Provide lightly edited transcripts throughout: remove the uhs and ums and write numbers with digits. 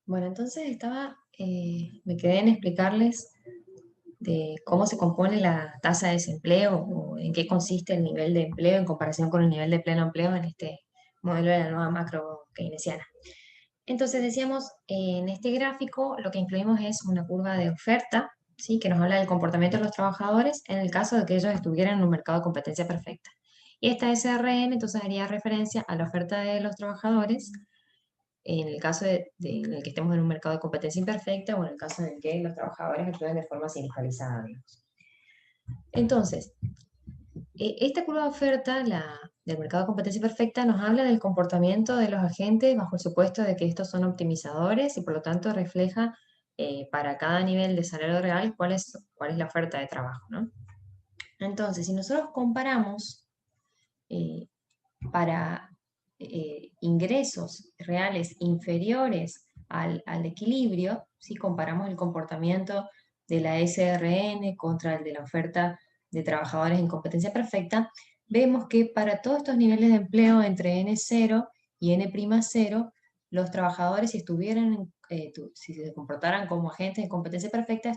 Bueno, entonces me quedé en explicarles de cómo se compone la tasa de desempleo o en qué consiste el nivel de empleo en comparación con el nivel de pleno empleo en este modelo de la nueva macro keynesiana. Entonces decíamos, en este gráfico lo que incluimos es una curva de oferta, ¿sí? Que nos habla del comportamiento de los trabajadores en el caso de que ellos estuvieran en un mercado de competencia perfecta. Y esta SRN entonces haría referencia a la oferta de los trabajadores en el caso en el que estemos en un mercado de competencia imperfecta o en el caso en el que los trabajadores actúen de forma sindicalizada, digamos. Entonces, esta curva de oferta del mercado de competencia perfecta nos habla del comportamiento de los agentes bajo el supuesto de que estos son optimizadores y por lo tanto refleja para cada nivel de salario real cuál es la oferta de trabajo, ¿no? Entonces, si nosotros comparamos eh, para ingresos reales inferiores al equilibrio, si comparamos el comportamiento de la SRN contra el de la oferta de trabajadores en competencia perfecta, vemos que para todos estos niveles de empleo entre N0 y N'0, los trabajadores, si se comportaran como agentes de competencia perfecta,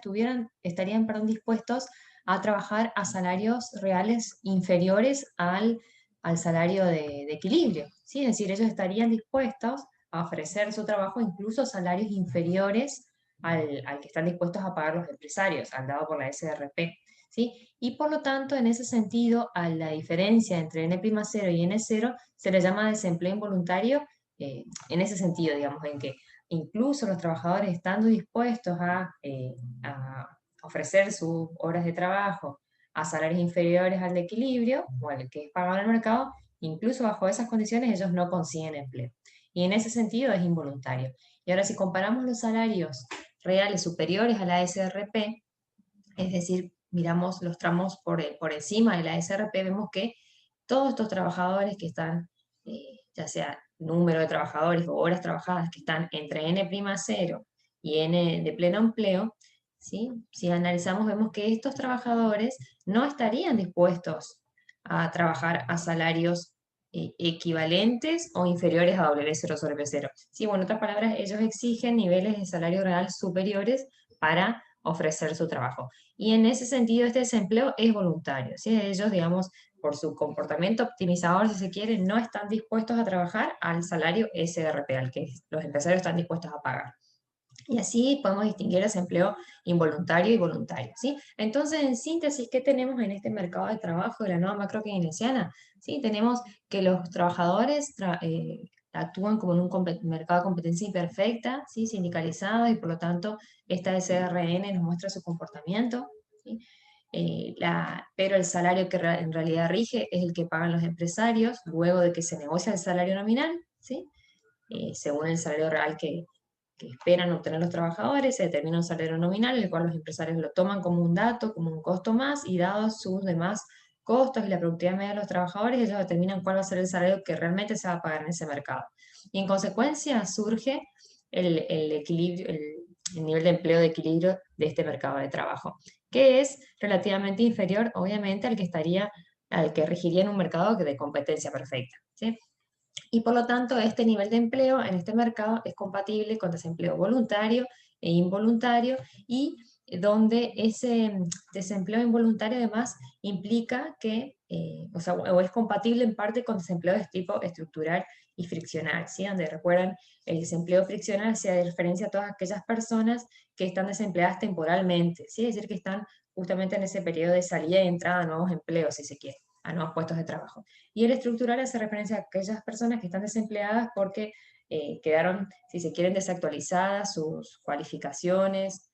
estarían dispuestos a trabajar a salarios reales inferiores al salario de equilibrio, ¿sí? Es decir, ellos estarían dispuestos a ofrecer su trabajo incluso salarios inferiores al que están dispuestos a pagar los empresarios, al dado por la SRP, ¿sí? Y por lo tanto, en ese sentido, a la diferencia entre N'0 y N0 se le llama desempleo involuntario, en ese sentido, digamos, en que incluso los trabajadores estando dispuestos a ofrecer sus horas de trabajo a salarios inferiores al de equilibrio o al que es pagado en el mercado, incluso bajo esas condiciones ellos no consiguen empleo. Y en ese sentido es involuntario. Y ahora si comparamos los salarios reales superiores a la SRP, es decir, miramos los tramos por encima de la SRP, vemos que todos estos trabajadores que están, ya sea número de trabajadores o horas trabajadas que están entre N'0 y N de pleno empleo, ¿sí? Si analizamos, vemos que estos trabajadores no estarían dispuestos a trabajar a salarios equivalentes o inferiores a W0 sobre B0. Sí, bueno, en otras palabras, ellos exigen niveles de salario real superiores para ofrecer su trabajo. Y en ese sentido, este desempleo es voluntario. ¿Sí? Ellos, digamos, por su comportamiento optimizador, si se quiere, no están dispuestos a trabajar al salario SRP, al que los empresarios están dispuestos a pagar. Y así podemos distinguir desempleo involuntario y voluntario, ¿sí? Entonces, en síntesis, ¿qué tenemos en este mercado de trabajo de la nueva macro keynesiana? ¿Sí? Tenemos que los trabajadores actúan como en un mercado de competencia imperfecta, ¿sí? Sindicalizado, y por lo tanto esta SRN nos muestra su comportamiento, ¿sí? Pero el salario que en realidad rige es el que pagan los empresarios luego de que se negocia el salario nominal, ¿sí? Según el salario real que esperan obtener los trabajadores, se determina un salario nominal, el cual los empresarios lo toman como un dato, como un costo más, y dados sus demás costos y la productividad media de los trabajadores, ellos determinan cuál va a ser el salario que realmente se va a pagar en ese mercado. Y en consecuencia surge el equilibrio, el nivel de empleo de equilibrio de este mercado de trabajo, que es relativamente inferior, obviamente, al que regiría en un mercado de competencia perfecta, ¿sí? Y por lo tanto, este nivel de empleo en este mercado es compatible con desempleo voluntario e involuntario, y donde ese desempleo involuntario además implica o es compatible en parte con desempleo de tipo estructural y friccional, ¿sí? Donde recuerdan, el desempleo friccional se hace referencia a todas aquellas personas que están desempleadas temporalmente, ¿sí? Es decir, que están justamente en ese periodo de salida y entrada a nuevos empleos, si se quiere, a nuevos puestos de trabajo. Y el estructural hace referencia a aquellas personas que están desempleadas porque quedaron, si se quieren, desactualizadas sus cualificaciones.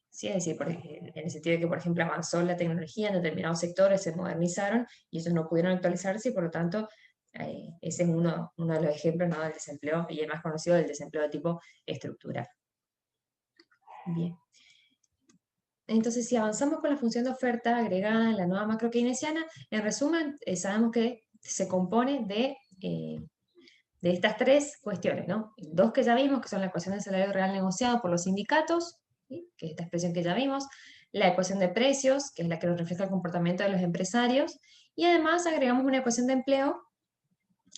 Sí, es decir, en el sentido de que, por ejemplo, avanzó la tecnología en determinados sectores, se modernizaron y ellos no pudieron actualizarse, y por lo tanto, ese es uno de los ejemplos, ¿no?, del desempleo, y el más conocido, del desempleo de tipo estructural. Bien. Entonces, si avanzamos con la función de oferta agregada en la nueva macro keynesiana, en resumen, sabemos que se compone de estas tres cuestiones, ¿no? Dos que ya vimos, que son la ecuación del salario real negociado por los sindicatos, ¿sí?, que es esta expresión que ya vimos, la ecuación de precios, que es la que nos refleja el comportamiento de los empresarios, y además agregamos una ecuación de empleo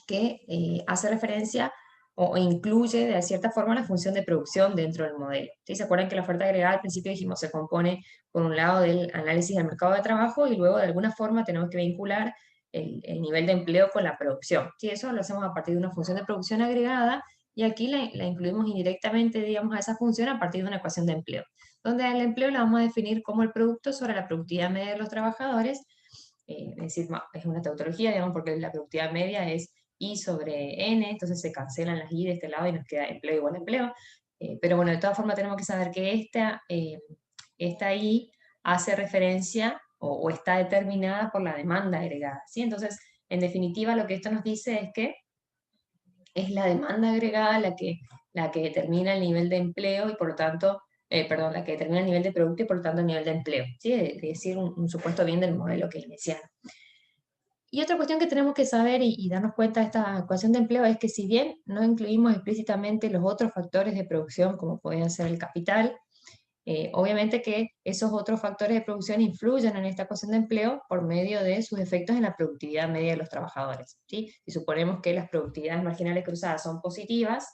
que hace referencia o incluye de cierta forma la función de producción dentro del modelo. ¿Sí? ¿Se acuerdan que la oferta agregada al principio dijimos se compone por un lado del análisis del mercado de trabajo y luego de alguna forma tenemos que vincular el nivel de empleo con la producción? ¿Sí? Eso lo hacemos a partir de una función de producción agregada y aquí la incluimos indirectamente, digamos, a esa función a partir de una ecuación de empleo, donde el empleo la vamos a definir como el producto sobre la productividad media de los trabajadores, es decir, es una tautología, digamos, porque la productividad media es I sobre N, entonces se cancelan las I de este lado y nos queda empleo igual a empleo. Pero bueno, de todas formas tenemos que saber que esta I hace referencia o está determinada por la demanda agregada, ¿sí? Entonces, en definitiva, lo que esto nos dice es que es la demanda agregada la que determina el nivel de empleo y por lo tanto, perdón, la que determina el nivel de producto y por lo tanto el nivel de empleo, ¿sí? Es decir, un supuesto bien del modelo keynesiano. Y otra cuestión que tenemos que saber y darnos cuenta de esta ecuación de empleo es que si bien no incluimos explícitamente los otros factores de producción, como podrían ser el capital, obviamente que esos otros factores de producción influyen en esta ecuación de empleo por medio de sus efectos en la productividad media de los trabajadores, ¿sí? Si suponemos que las productividades marginales cruzadas son positivas,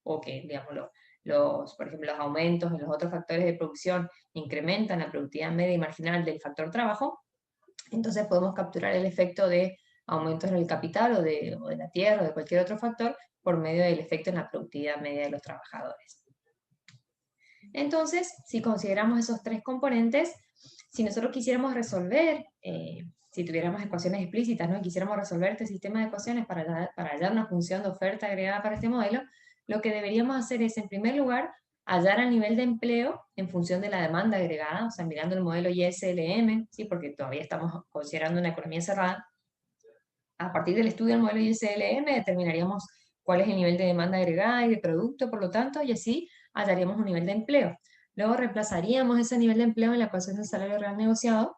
o que, digamos, por ejemplo, los aumentos en los otros factores de producción incrementan la productividad media y marginal del factor trabajo, entonces podemos capturar el efecto de aumentos en el capital o de la tierra o de cualquier otro factor por medio del efecto en la productividad media de los trabajadores. Entonces, si consideramos esos tres componentes, si nosotros quisiéramos resolver, si tuviéramos ecuaciones explícitas, ¿no? Y quisiéramos resolver este sistema de ecuaciones para hallar una función de oferta agregada para este modelo, lo que deberíamos hacer es, en primer lugar, hallar el nivel de empleo en función de la demanda agregada, o sea, mirando el modelo ISLM, ¿sí? Porque todavía estamos considerando una economía cerrada. A partir del estudio del modelo ISLM determinaríamos cuál es el nivel de demanda agregada y de producto, por lo tanto, y así hallaríamos un nivel de empleo. Luego reemplazaríamos ese nivel de empleo en la ecuación del salario real negociado,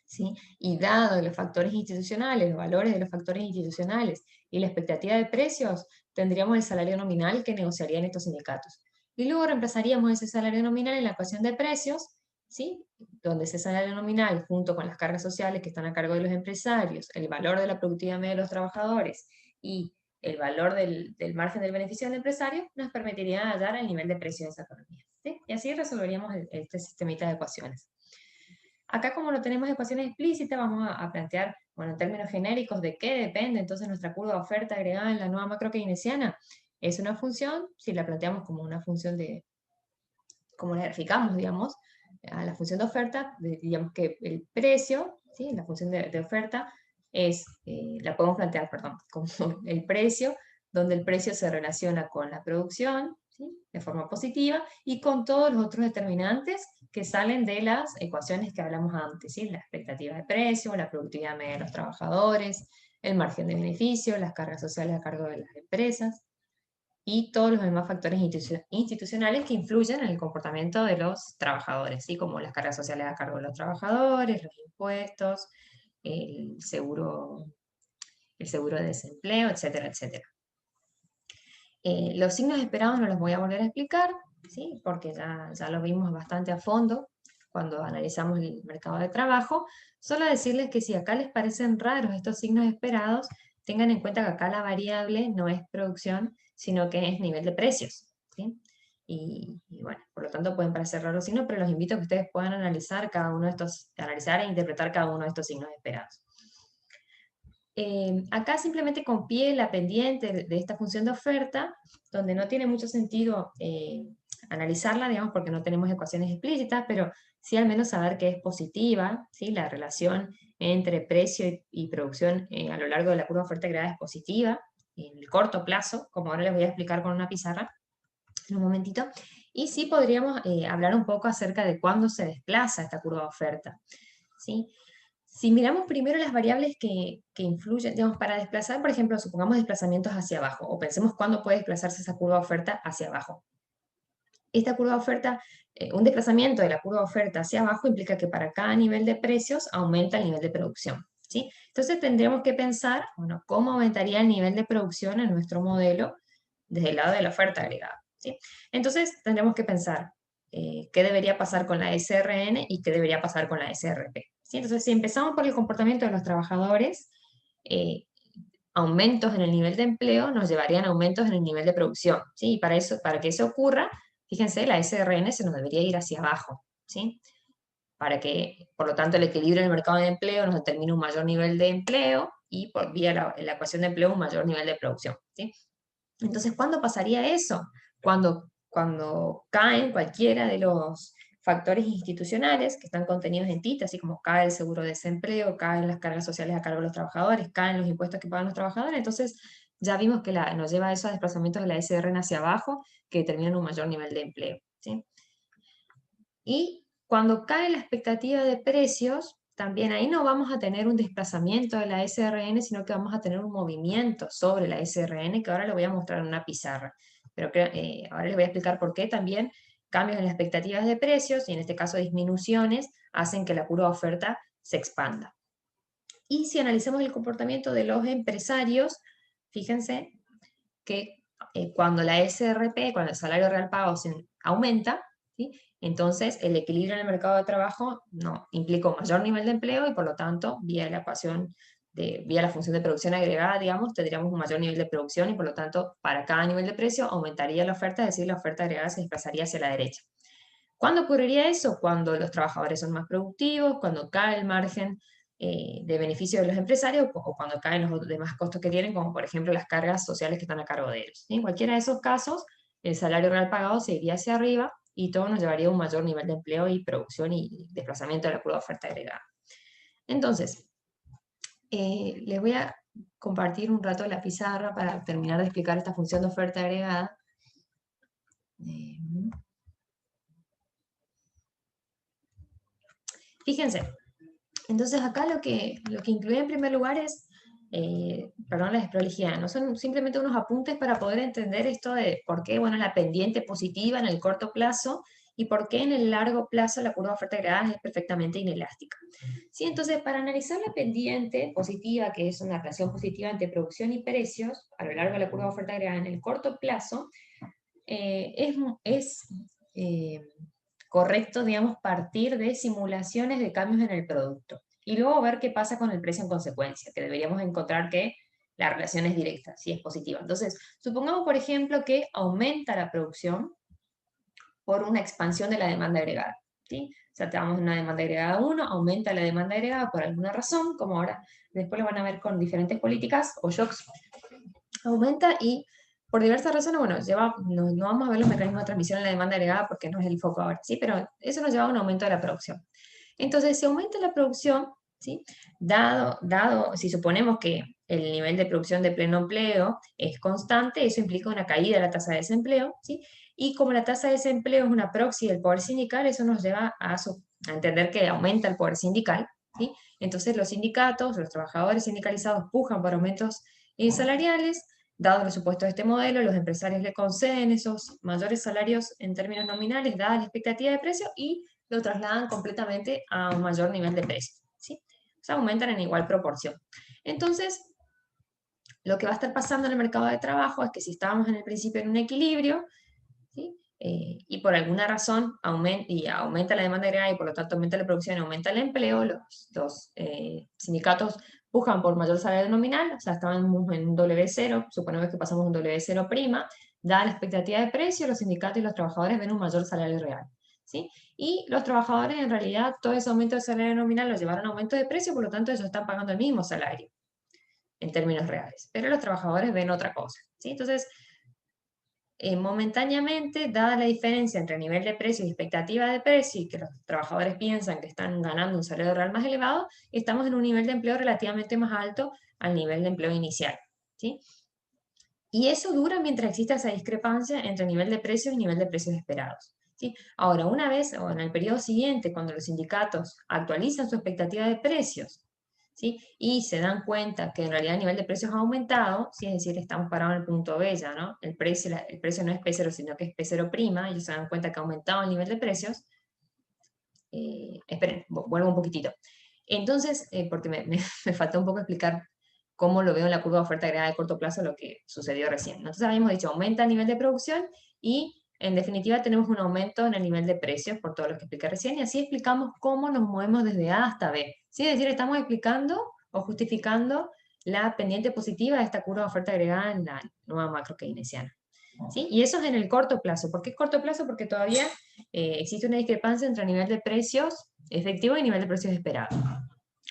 ¿sí? Y dado los factores institucionales, los valores de los factores institucionales y la expectativa de precios, tendríamos el salario nominal que negociarían estos sindicatos. Y luego reemplazaríamos ese salario nominal en la ecuación de precios, ¿sí? Donde ese salario nominal, junto con las cargas sociales que están a cargo de los empresarios, el valor de la productividad media de los trabajadores y el valor del margen del beneficio del empresario, nos permitiría hallar el nivel de precio de esa economía, ¿sí? Y así resolveríamos este sistemita de ecuaciones. Acá, como no tenemos ecuaciones explícitas, vamos a plantear, bueno, en términos genéricos, de qué depende entonces nuestra curva de oferta agregada en la nueva macro keynesiana. Es una función, si la planteamos como una función como la graficamos, digamos, a la función de oferta, digamos que el precio, ¿sí? La función de oferta la podemos plantear, perdón, como el precio, donde el precio se relaciona con la producción, ¿sí? De forma positiva, y con todos los otros determinantes que salen de las ecuaciones que hablamos antes, ¿sí? La expectativa de precio, la productividad media de los trabajadores, el margen de beneficio, las cargas sociales a cargo de las empresas, y todos los demás factores institucionales que influyen en el comportamiento de los trabajadores, ¿sí? Como las cargas sociales a cargo de los trabajadores, los impuestos, el seguro, el seguro de desempleo, etcétera, etcétera. Los signos esperados no los voy a volver a explicar, ¿sí? Porque ya lo vimos bastante a fondo cuando analizamos el mercado de trabajo. Solo decirles que si acá les parecen raros estos signos esperados, tengan en cuenta que acá la variable no es producción, sino que es nivel de precios, ¿sí? Y bueno, por lo tanto pueden parecer raros signos, pero los invito a que ustedes puedan analizar analizar e interpretar cada uno de estos signos esperados. Acá simplemente copié la pendiente de esta función de oferta, donde no tiene mucho sentido analizarla, digamos, porque no tenemos ecuaciones explícitas, pero sí al menos saber que es positiva, ¿sí? La relación entre precio y producción a lo largo de la curva de oferta agregada es positiva, en el corto plazo, como ahora les voy a explicar con una pizarra en un momentito, y sí podríamos hablar un poco acerca de cuándo se desplaza esta curva de oferta, ¿sí? Si miramos primero las variables que influyen, digamos, para desplazar, por ejemplo, supongamos desplazamientos hacia abajo, o pensemos cuándo puede desplazarse esa curva de oferta hacia abajo. Esta curva de oferta, un desplazamiento de la curva de oferta hacia abajo implica que para cada nivel de precios aumenta el nivel de producción, ¿sí? Entonces tendríamos que pensar, bueno, cómo aumentaría el nivel de producción en nuestro modelo desde el lado de la oferta agregada, ¿sí? Entonces tendremos que pensar qué debería pasar con la SRN y qué debería pasar con la SRP, ¿sí? Entonces, si empezamos por el comportamiento de los trabajadores, eh, aumentos en el nivel de empleo nos llevarían a aumentos en el nivel de producción, ¿sí? Y para eso, para que eso ocurra, fíjense, la SRN se nos debería ir hacia abajo, ¿sí? Para que, por lo tanto, el equilibrio en el mercado de empleo nos determine un mayor nivel de empleo y por vía la ecuación de empleo un mayor nivel de producción, ¿sí? Entonces, ¿cuándo pasaría eso? Cuando caen cualquiera de los factores institucionales que están contenidos en TIT, así como cae el seguro de desempleo, caen las cargas sociales a cargo de los trabajadores, caen los impuestos que pagan los trabajadores, entonces ya vimos que nos lleva a esos desplazamientos de la SRN hacia abajo que determinan un mayor nivel de empleo, ¿sí? Y cuando cae la expectativa de precios, también ahí no vamos a tener un desplazamiento de la SRN, sino que vamos a tener un movimiento sobre la SRN, que ahora le voy a mostrar en una pizarra. Pero ahora les voy a explicar por qué también cambios en las expectativas de precios, y en este caso disminuciones, hacen que la curva de oferta se expanda. Y si analizamos el comportamiento de los empresarios, fíjense que cuando la SRP, cuando el salario real pago aumenta, ¿sí? Entonces el equilibrio en el mercado de trabajo no, implica un mayor nivel de empleo y por lo tanto, vía la ecuación, vía la función de producción agregada, digamos, tendríamos un mayor nivel de producción y por lo tanto, para cada nivel de precio aumentaría la oferta, es decir, la oferta agregada se desplazaría hacia la derecha. ¿Cuándo ocurriría eso? Cuando los trabajadores son más productivos, cuando cae el margen de beneficio de los empresarios o cuando caen los demás costos que tienen, como por ejemplo las cargas sociales que están a cargo de ellos. ¿Sí? En cualquiera de esos casos, el salario real pagado se iría hacia arriba y todo nos llevaría a un mayor nivel de empleo y producción y desplazamiento de la curva de oferta agregada. Entonces, les voy a compartir un rato la pizarra para terminar de explicar esta función de oferta agregada. Fíjense, entonces acá lo que incluye en primer lugar es, perdón la desprolijidad, no son simplemente unos apuntes para poder entender esto de por qué, bueno, la pendiente positiva en el corto plazo y por qué en el largo plazo la curva de oferta agregada es perfectamente inelástica. ¿Sí? Entonces, para analizar la pendiente positiva, que es una relación positiva entre producción y precios, a lo largo de la curva de oferta agregada en el corto plazo, es correcto, digamos, partir de simulaciones de cambios en el producto y luego ver qué pasa con el precio en consecuencia, que deberíamos encontrar que la relación es directa, si es positiva. Entonces, supongamos, por ejemplo, que aumenta la producción por una expansión de la demanda agregada. ¿Sí? O sea, tenemos una demanda agregada 1, aumenta la demanda agregada por alguna razón, como ahora después lo van a ver con diferentes políticas o shocks, aumenta y por diversas razones, bueno, no vamos a ver los mecanismos de transmisión en la demanda agregada porque no es el foco ahora, ¿sí? Pero eso nos lleva a un aumento de la producción. Entonces, si aumenta la producción, ¿sí? Si suponemos que el nivel de producción de pleno empleo es constante, eso implica una caída de la tasa de desempleo, ¿sí? Y como la tasa de desempleo es una proxy del poder sindical, eso nos lleva a entender que aumenta el poder sindical, ¿sí? Entonces los sindicatos, los trabajadores sindicalizados pujan por aumentos salariales. Dado los supuestos de este modelo, los empresarios le conceden esos mayores salarios en términos nominales, dada la expectativa de precio, y lo trasladan completamente a un mayor nivel de precio, ¿sí? O sea, aumentan en igual proporción. Entonces, lo que va a estar pasando en el mercado de trabajo es que si estábamos en el principio en un equilibrio, ¿sí? Y por alguna razón aumenta la demanda agregada y por lo tanto aumenta la producción y aumenta el empleo, los sindicatos pujan por mayor salario nominal, o sea, estábamos en un W0, suponemos que pasamos un W0', dada la expectativa de precio, los sindicatos y los trabajadores ven un mayor salario real. ¿Sí? Y los trabajadores en realidad todo ese aumento de salario nominal lo llevaron a aumento de precio, por lo tanto ellos están pagando el mismo salario en términos reales, pero los trabajadores ven otra cosa. ¿Sí? Entonces, momentáneamente, dada la diferencia entre nivel de precio y expectativa de precio, y que los trabajadores piensan que están ganando un salario real más elevado, estamos en un nivel de empleo relativamente más alto al nivel de empleo inicial. ¿Sí? Y eso dura mientras exista esa discrepancia entre nivel de precios y nivel de precios esperados. ¿Sí? Ahora, una vez o en el periodo siguiente, cuando los sindicatos actualizan su expectativa de precios, ¿sí? Y se dan cuenta que en realidad el nivel de precios ha aumentado, ¿sí? Es decir, estamos parados en el punto B ya, ¿no? El precio no es P0, sino que es P0', ellos se dan cuenta que ha aumentado el nivel de precios. Esperen, vuelvo un poquitito. Entonces, porque me faltó un poco explicar cómo lo veo en la curva de oferta agregada de corto plazo, lo que sucedió recién. Entonces habíamos dicho, aumenta el nivel de producción y en definitiva tenemos un aumento en el nivel de precios por todo lo que expliqué recién, y así explicamos cómo nos movemos desde A hasta B. ¿Sí? Es decir, estamos explicando o justificando la pendiente positiva de esta curva de oferta agregada en la nueva macro keynesiana. ¿Sí? Y eso es en el corto plazo. ¿Por qué corto plazo? Porque todavía existe una discrepancia entre nivel de precios efectivo y nivel de precios esperado.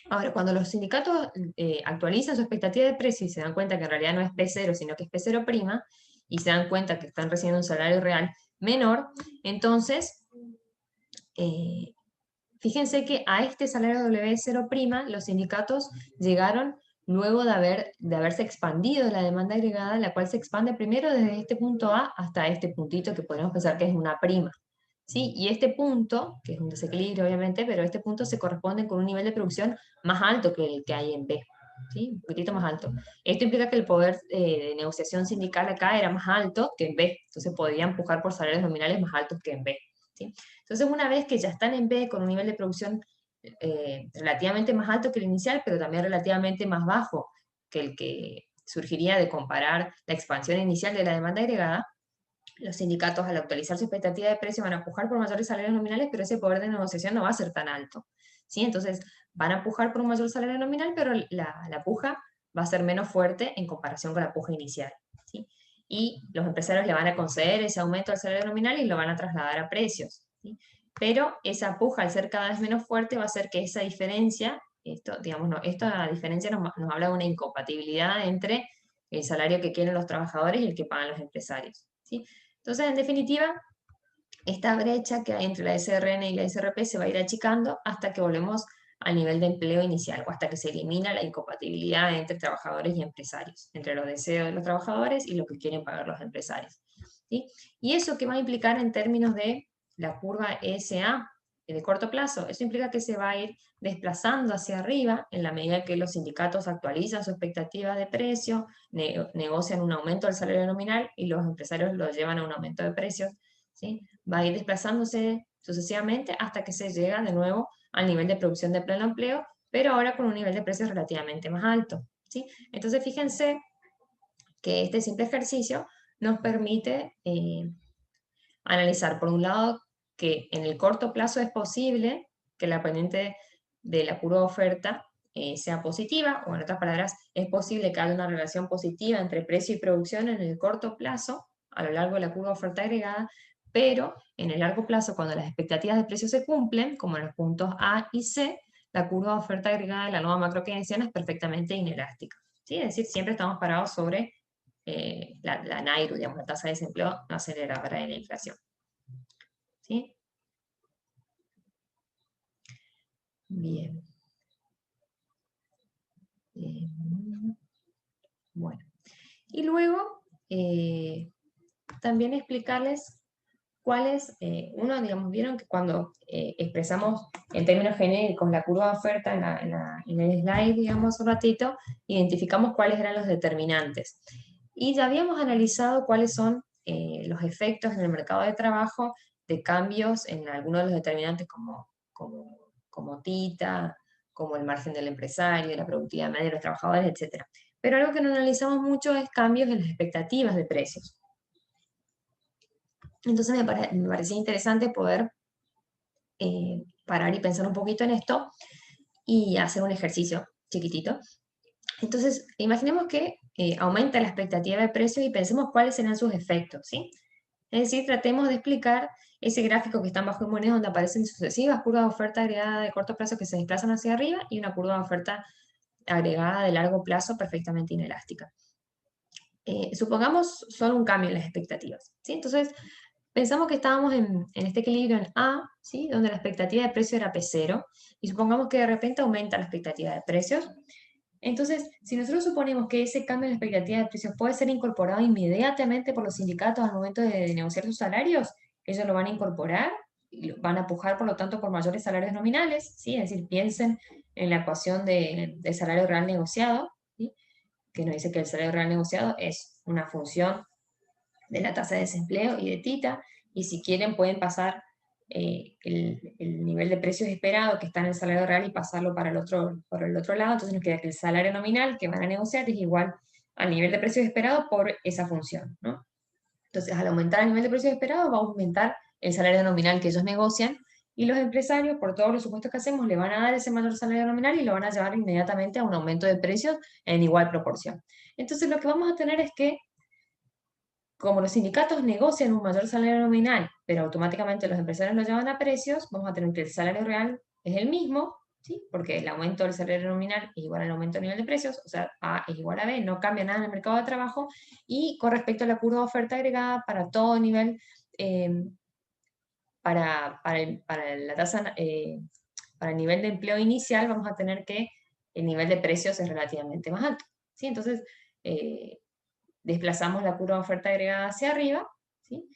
Ahora, cuando los sindicatos actualizan su expectativa de precio y se dan cuenta que en realidad no es P0, sino que es P0', y se dan cuenta que están recibiendo un salario real menor, entonces, fíjense que a este salario W0', los sindicatos llegaron luego de haberse expandido la demanda agregada, la cual se expande primero desde este punto A hasta este puntito que podemos pensar que es una prima. ¿Sí? Y este punto, que es un desequilibrio obviamente, pero este punto se corresponde con un nivel de producción más alto que el que hay en B. ¿Sí? Un poquitito más alto. Esto implica que el poder de negociación sindical acá era más alto que en B, entonces podía empujar por salarios nominales más altos que en B. ¿Sí? Entonces, una vez que ya están en B con un nivel de producción relativamente más alto que el inicial, pero también relativamente más bajo que el que surgiría de comparar la expansión inicial de la demanda agregada, los sindicatos al actualizar su expectativa de precio van a empujar por mayores salarios nominales, pero ese poder de negociación no va a ser tan alto. ¿Sí? Entonces, van a empujar por un mayor salario nominal, pero la puja va a ser menos fuerte en comparación con la puja inicial. ¿Sí? Y los empresarios le van a conceder ese aumento al salario nominal y lo van a trasladar a precios. ¿Sí? Pero esa puja, al ser cada vez menos fuerte, va a hacer que esa diferencia, digamos, no, esta diferencia nos habla de una incompatibilidad entre el salario que quieren los trabajadores y el que pagan los empresarios. ¿Sí? Entonces, en definitiva, esta brecha que hay entre la SRN y la SRP se va a ir achicando hasta que volvemos al nivel de empleo inicial o hasta que se elimina la incompatibilidad entre trabajadores y empresarios, entre los deseos de los trabajadores y lo que quieren pagar los empresarios. ¿Sí? ¿Y eso qué va a implicar en términos de la curva ESA de corto plazo? Eso implica que se va a ir desplazando hacia arriba en la medida que los sindicatos actualizan su expectativa de precio, negocian un aumento del salario nominal y los empresarios lo llevan a un aumento de precios. ¿Sí? Va a ir desplazándose sucesivamente hasta que se llega de nuevo al nivel de producción de pleno empleo, pero ahora con un nivel de precios relativamente más alto. ¿Sí? Entonces fíjense que este simple ejercicio nos permite analizar, por un lado, que en el corto plazo es posible que la pendiente de la curva de oferta sea positiva, o en otras palabras, es posible que haya una relación positiva entre precio y producción en el corto plazo, a lo largo de la curva de oferta agregada, pero en el largo plazo, cuando las expectativas de precio se cumplen, como en los puntos A y C, la curva de oferta agregada de la nueva macro keynesiana es perfectamente inelástica. ¿Sí? Es decir, siempre estamos parados sobre la NAIRU, digamos, la tasa de desempleo no aceleradora de la inflación. ¿Sí? Bien. Bueno. Y luego, también explicarles cuáles, uno, digamos, vieron que cuando expresamos en términos genéricos la curva de oferta en el slide, digamos, un ratito, identificamos cuáles eran los determinantes. Y ya habíamos analizado cuáles son los efectos en el mercado de trabajo de cambios en algunos de los determinantes como TITA, como el margen del empresario, la productividad media de los trabajadores, etc. Pero algo que no analizamos mucho es cambios en las expectativas de precios. Entonces me parecía interesante poder parar y pensar un poquito en esto y hacer un ejercicio chiquitito. Entonces, imaginemos que aumenta la expectativa de precio y pensemos cuáles serán sus efectos, ¿sí? Es decir, tratemos de explicar ese gráfico que está en bajo en moneda donde aparecen sucesivas curvas de oferta agregada de corto plazo que se desplazan hacia arriba y una curva de oferta agregada de largo plazo perfectamente inelástica. Supongamos solo un cambio en las expectativas, ¿sí? Entonces, pensamos que estábamos en este equilibrio en A, ¿sí? Donde la expectativa de precio era P0, y supongamos que de repente aumenta la expectativa de precios. Entonces, si nosotros suponemos que ese cambio en la expectativa de precios puede ser incorporado inmediatamente por los sindicatos al momento de negociar sus salarios, ellos lo van a incorporar y van a pujar, por lo tanto, por mayores salarios nominales, ¿sí? Es decir, piensen en la ecuación de salario real negociado, ¿sí? Que nos dice que el salario real negociado es una función de la tasa de desempleo y de TITA, y si quieren pueden pasar el nivel de precios esperado que está en el salario real y pasarlo por el otro lado, entonces nos queda que el salario nominal que van a negociar es igual al nivel de precios esperado por esa función, ¿no? Entonces, al aumentar el nivel de precios esperado, va a aumentar el salario nominal que ellos negocian, Y los empresarios, por todos los supuestos que hacemos, le van a dar ese mayor salario nominal y lo van a llevar inmediatamente a un aumento de precios en igual proporción. Entonces lo que vamos a tener es que, como los sindicatos negocian un mayor salario nominal, pero automáticamente los empresarios lo llevan a precios, vamos a tener que el salario real es el mismo, ¿sí? Porque el aumento del salario nominal es igual al aumento del nivel de precios, o sea, A es igual a B, no cambia nada en el mercado de trabajo, y con respecto a la curva de oferta agregada, para todo nivel, para la tasa, para el nivel de empleo inicial, vamos a tener que el nivel de precios es relativamente más alto, ¿sí? Entonces, desplazamos la curva de oferta agregada hacia arriba, ¿sí?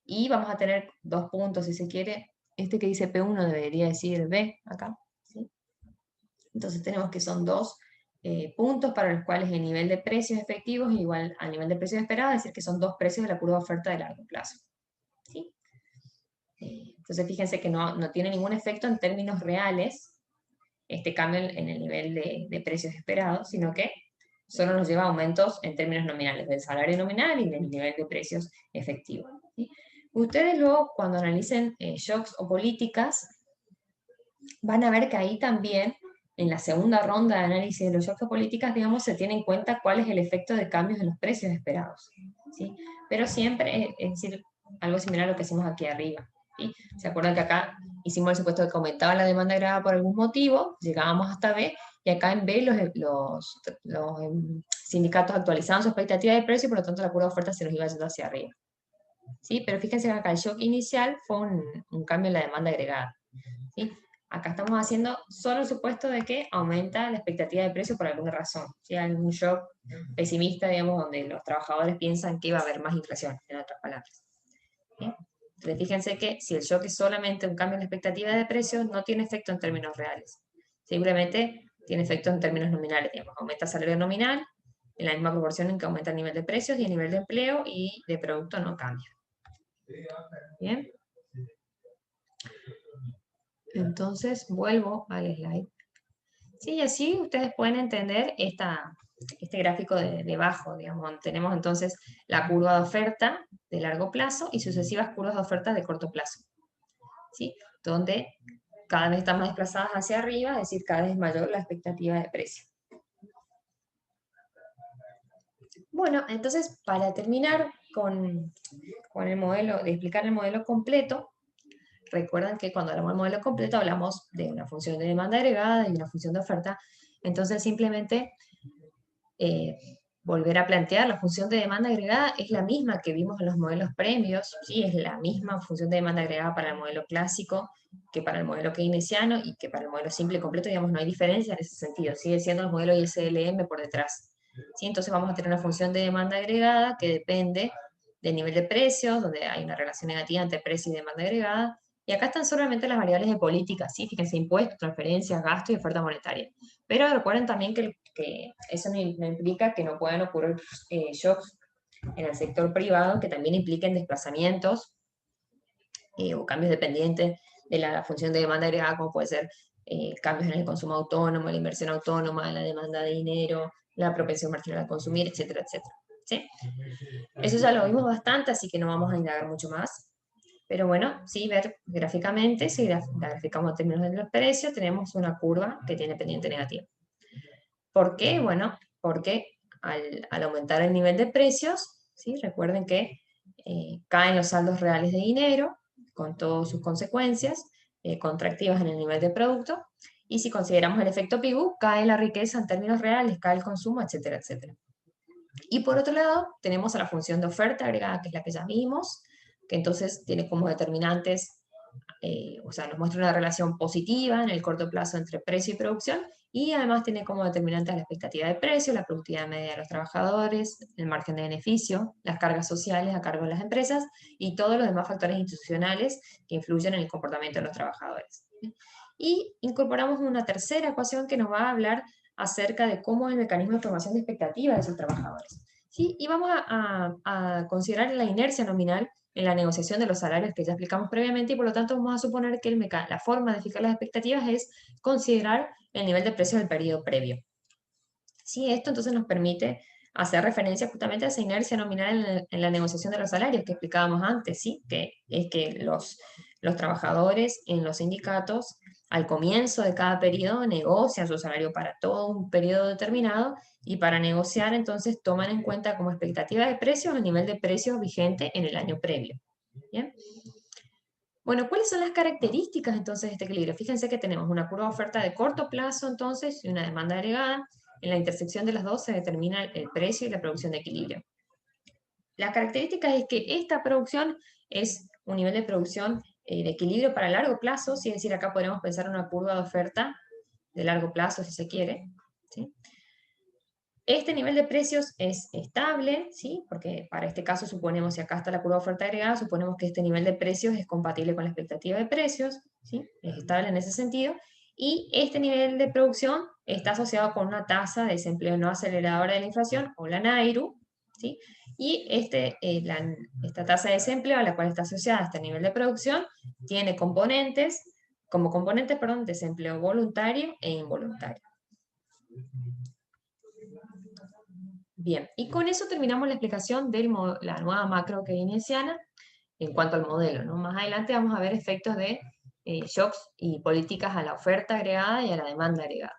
Y vamos a tener 2 puntos, si se quiere. Este que dice P1 debería decir B acá, ¿sí? Entonces tenemos que son 2 puntos para los cuales el nivel de precios efectivos es igual al nivel de precios esperados, es decir, que son 2 precios de la curva de oferta de largo plazo, ¿sí? Entonces fíjense que no tiene ningún efecto en términos reales este cambio en el nivel de precios esperados, sino que solo nos lleva a aumentos en términos nominales del salario nominal y del nivel de precios efectivos, ¿sí? Ustedes luego, cuando analicen shocks o políticas, van a ver que ahí también, en la segunda ronda de análisis de los shocks o políticas, digamos, se tiene en cuenta cuál es el efecto de cambios en los precios esperados, ¿sí? Pero siempre, es decir, algo similar a lo que hicimos aquí arriba, ¿sí? ¿Se acuerdan que acá hicimos el supuesto de que aumentaba la demanda agregada por algún motivo, llegábamos hasta B, y acá en B los sindicatos actualizaban su expectativa de precio y por lo tanto la curva de oferta se nos iba yendo hacia arriba, ¿sí? Pero fíjense que acá el shock inicial fue un cambio en la demanda agregada, ¿sí? Acá estamos haciendo solo el supuesto de que aumenta la expectativa de precio por alguna razón, ¿sí? Algún shock pesimista, digamos, donde los trabajadores piensan que va a haber más inflación, en otras palabras, ¿sí? Entonces fíjense que si el shock es solamente un cambio en la expectativa de precios, no tiene efecto en términos reales, simplemente tiene efecto en términos nominales, digamos, aumenta el salario nominal en la misma proporción en que aumenta el nivel de precios y el nivel de empleo, y de producto no cambia. Bien, entonces vuelvo al slide. Sí, y así ustedes pueden entender este gráfico de debajo, digamos. Tenemos entonces la curva de oferta de largo plazo y sucesivas curvas de oferta de corto plazo, ¿sí? Donde cada vez están más desplazadas hacia arriba, es decir, cada vez es mayor la expectativa de precio. Bueno, entonces, para terminar con el modelo, de explicar el modelo completo, recuerdan que cuando hablamos del modelo completo hablamos de una función de demanda agregada y una función de oferta. Entonces, simplemente volver a plantear la función de demanda agregada es la misma que vimos en los modelos previos, ¿sí? Es la misma función de demanda agregada para el modelo clásico que para el modelo keynesiano y que para el modelo simple y completo, digamos, no hay diferencia en ese sentido, sigue siendo el modelo ISLM por detrás, ¿sí? Entonces vamos a tener una función de demanda agregada que depende del nivel de precios, donde hay una relación negativa entre precio y demanda agregada, y acá están solamente las variables de política, ¿sí? Fíjense, impuestos, transferencias, gastos y oferta monetaria. Pero recuerden también que eso no implica que no puedan ocurrir shocks en el sector privado que también impliquen desplazamientos o cambios dependientes de la función de demanda agregada, como puede ser cambios en el consumo autónomo, la inversión autónoma, la demanda de dinero, la propensión marginal a consumir, etcétera, etcétera, ¿sí? Eso ya lo vimos bastante, así que no vamos a indagar mucho más. Pero bueno, sí, ver gráficamente, si la graficamos en términos de los precios, tenemos una curva que tiene pendiente negativa. ¿Por qué? Bueno, porque al aumentar el nivel de precios, ¿sí? Recuerden que caen los saldos reales de dinero, con todas sus consecuencias contractivas en el nivel de producto, y si consideramos el efecto PIGU, cae la riqueza en términos reales, cae el consumo, etcétera, etcétera. Y por otro lado, tenemos a la función de oferta agregada, que es la que ya vimos, que entonces tiene como determinantes, o sea, nos muestra una relación positiva en el corto plazo entre precio y producción, y además tiene como determinantes la expectativa de precio, la productividad media de los trabajadores, el margen de beneficio, las cargas sociales a cargo de las empresas, y todos los demás factores institucionales que influyen en el comportamiento de los trabajadores. Y incorporamos una tercera ecuación que nos va a hablar acerca de cómo es el mecanismo de formación de expectativas de esos trabajadores, ¿sí? Y vamos a considerar la inercia nominal en la negociación de los salarios que ya explicamos previamente, y por lo tanto vamos a suponer que la forma de fijar las expectativas es considerar el nivel de precios del periodo previo. Sí, esto entonces nos permite hacer referencia justamente a esa inercia nominal en la negociación de los salarios que explicábamos antes, ¿sí? Que es que los los trabajadores en los sindicatos al comienzo de cada periodo negocian su salario para todo un periodo determinado y para negociar entonces toman en cuenta como expectativa de precios el nivel de precios vigente en el año previo. ¿Bien? Bueno, ¿cuáles son las características entonces de este equilibrio? Fíjense que tenemos una curva de oferta de corto plazo entonces y una demanda agregada. En la intersección de las dos se determina el precio y la producción de equilibrio. La característica es que esta producción es un nivel de producción de equilibrio para largo plazo, es decir, acá podemos pensar una curva de oferta de largo plazo si se quiere. ¿Sí? Este nivel de precios es estable, ¿sí? Porque para este caso suponemos, si acá está la curva de oferta agregada, suponemos que este nivel de precios es compatible con la expectativa de precios, ¿sí? Es estable en ese sentido. Y este nivel de producción está asociado con una tasa de desempleo no aceleradora de la inflación, o la NAIRU, ¿sí? Y esta tasa de desempleo a la cual está asociada este nivel de producción tiene como componentes, desempleo voluntario e involuntario. Bien, y con eso terminamos la explicación de la nueva macro keynesiana en cuanto al modelo, ¿no? Más adelante vamos a ver efectos de shocks y políticas a la oferta agregada y a la demanda agregada.